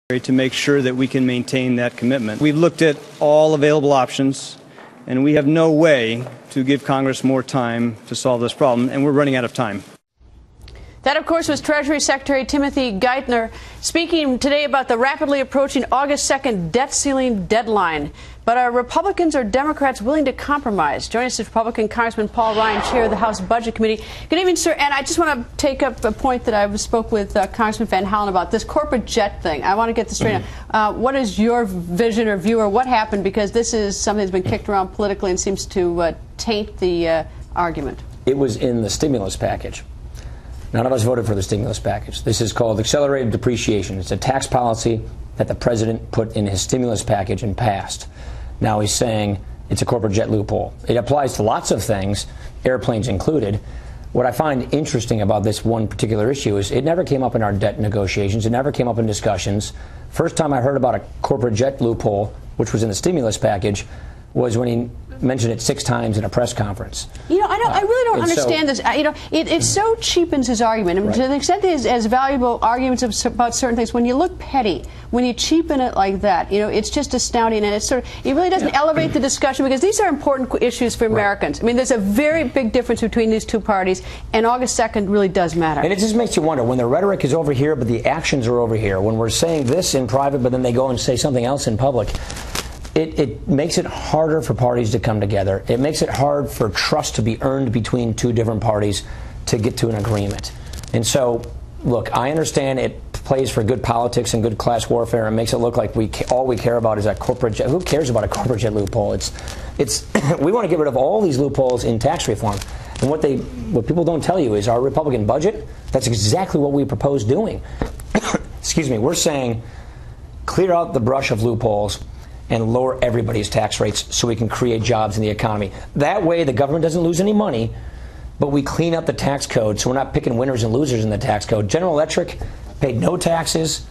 to make sure that we can maintain that commitment. We've looked at all available options, and we have no way to give Congress more time to solve this problem, and we're running out of time. That, of course, was Treasury Secretary Timothy Geithner speaking today about the rapidly approaching August 2nd debt ceiling deadline. But are Republicans or Democrats willing to compromise? Joining us is Republican Congressman Paul Ryan, chair of the House Budget Committee. Good evening, sir. And I just want to take up a point that I spoke with Congressman Van Hollen about, this corporate jet thing. I want to get this straight. What is your vision or view, or what happened? Because this is something that's been kicked around politically and seems to taint the argument. It was in the stimulus package. None of us voted for the stimulus package. This is called accelerated depreciation. It's a tax policy that the president put in his stimulus package and passed. Now he's saying it's a corporate jet loophole. It applies to lots of things, airplanes included. What I find interesting about this one particular issue is it never came up in our debt negotiations. It never came up in discussions. First time I heard about a corporate jet loophole, which was in the stimulus package, was when he mentioned it 6 times in a press conference. You know, I really don't understand this. You know, it so cheapens his argument. I mean, to the extent that he has valuable arguments about certain things, when you look petty, when you cheapen it like that, you know, it's just astounding, and it's sort of, it really doesn't elevate the discussion, because these are important issues for Americans. I mean, there's a very big difference between these two parties, and August 2nd really does matter. And it just makes you wonder, when the rhetoric is over here, but the actions are over here, when we're saying this in private, but then they go and say something else in public, it makes it harder for parties to come together. It makes it hard for trust to be earned between two different parties to get to an agreement. And so, look, I understand it plays for good politics and good class warfare and makes it look like all we care about is a corporate jet. Who cares about a corporate jet loophole? It's we want to get rid of all these loopholes in tax reform. And what people don't tell you is our Republican budget, that's exactly what we propose doing. Excuse me, we're saying clear out the brush of loopholes and lower everybody's tax rates so we can create jobs in the economy. That way the government doesn't lose any money, but we clean up the tax code so we're not picking winners and losers in the tax code. General Electric paid no taxes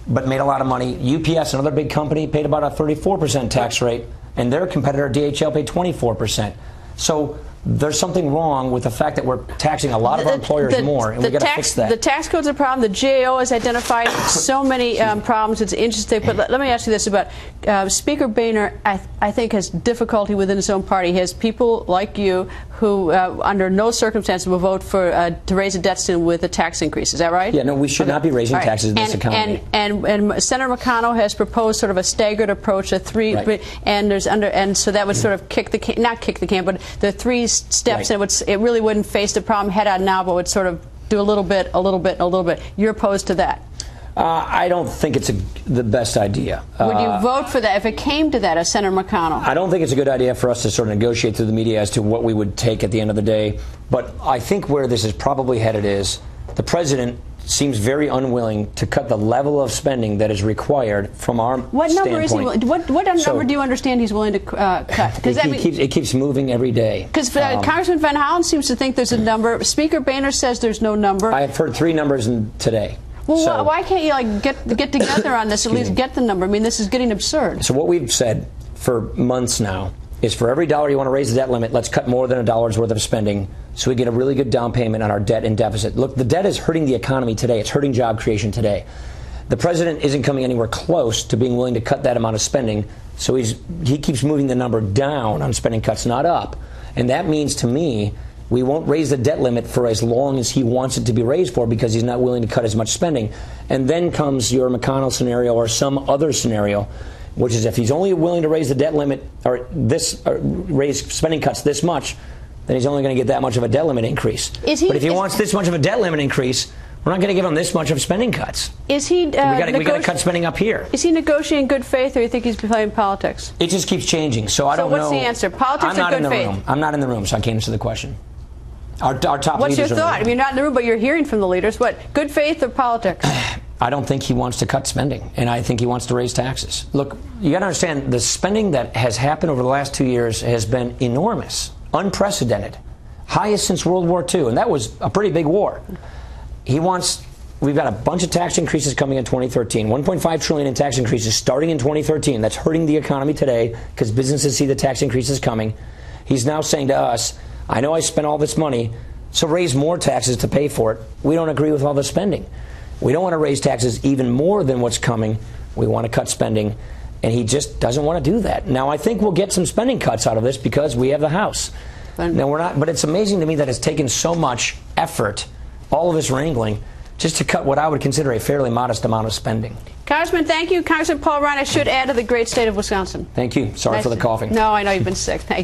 but made a lot of money. UPS, another big company, paid about a 34% tax rate, and their competitor DHL paid 24%. So there's something wrong with the fact that we're taxing a lot of our employers more, and we've got to fix that. The tax code's a problem. The GAO has identified so many problems. It's interesting. But let me ask you this about Speaker Boehner, I think, has difficulty within his own party. He has people like you who, under no circumstances, will vote for to raise the debt ceiling with a tax increase. Is that right? Yeah, no, we should not be raising taxes in this economy. And Senator McConnell has proposed sort of a staggered approach, so that would sort of kick the can, not kick the can, but the 3 steps, and it really wouldn't face the problem head on now, but would sort of do a little bit, a little bit, a little bit. You're opposed to that? I don't think it's the best idea. Would you vote for that if it came to that, as Senator McConnell? I don't think it's a good idea for us to sort of negotiate through the media as to what we would take at the end of the day. But I think where this is probably headed is the president seems very unwilling to cut the level of spending that is required from our What number is he? What number do you understand he's willing to cut? Because it keeps moving every day. Because Congressman Van Hollen seems to think there's a number. Speaker Boehner says there's no number. I have heard 3 numbers today. Well, why can't you get together on this, at least get the number? I mean, this is getting absurd. So what we've said for months now is for every dollar you want to raise the debt limit, let's cut more than $1's worth of spending so we get a really good down payment on our debt and deficit. Look, the debt is hurting the economy today. It's hurting job creation today. The president isn't coming anywhere close to being willing to cut that amount of spending, so he keeps moving the number down on spending cuts, not up. And that means to me we won't raise the debt limit for as long as he wants it to be raised for, because he's not willing to cut as much spending. And then comes your McConnell scenario or some other scenario, which is if he's only willing to raise the debt limit or raise spending cuts this much, then he's only going to get that much of a debt limit increase. But if he wants this much of a debt limit increase, we're not going to give him this much of spending cuts. Is he? We got to cut spending up here. Is he negotiating in good faith, or do you think he's playing politics? It just keeps changing. So I don't know. So what's the answer? Politics or good faith? I'm not in the room, so I can't answer the question. Our top leaders. What's your thought? I mean, you're not in the room, but you're hearing from the leaders. What? Good faith or politics? I don't think he wants to cut spending, and I think he wants to raise taxes. Look, you got to understand, the spending that has happened over the last 2 years has been enormous, unprecedented, highest since World War II, and that was a pretty big war. We've got a bunch of tax increases coming in 2013, $1.5 trillion in tax increases starting in 2013. That's hurting the economy today because businesses see the tax increases coming. He's now saying to us, I know I spent all this money, so raise more taxes to pay for it. We don't agree with all the spending. We don't want to raise taxes even more than what's coming We want to cut spending. And he just doesn't want to do that. Now, I think we'll get some spending cuts out of this because we have the House. Now, we're not, but it's amazing to me that it's taken so much effort, all of this wrangling, just to cut what I would consider a fairly modest amount of spending. Congressman, thank you. Congressman Paul Ryan, I should add to the great state of Wisconsin. Thank you. Sorry for the coughing. No, I know you've been sick. Thank you.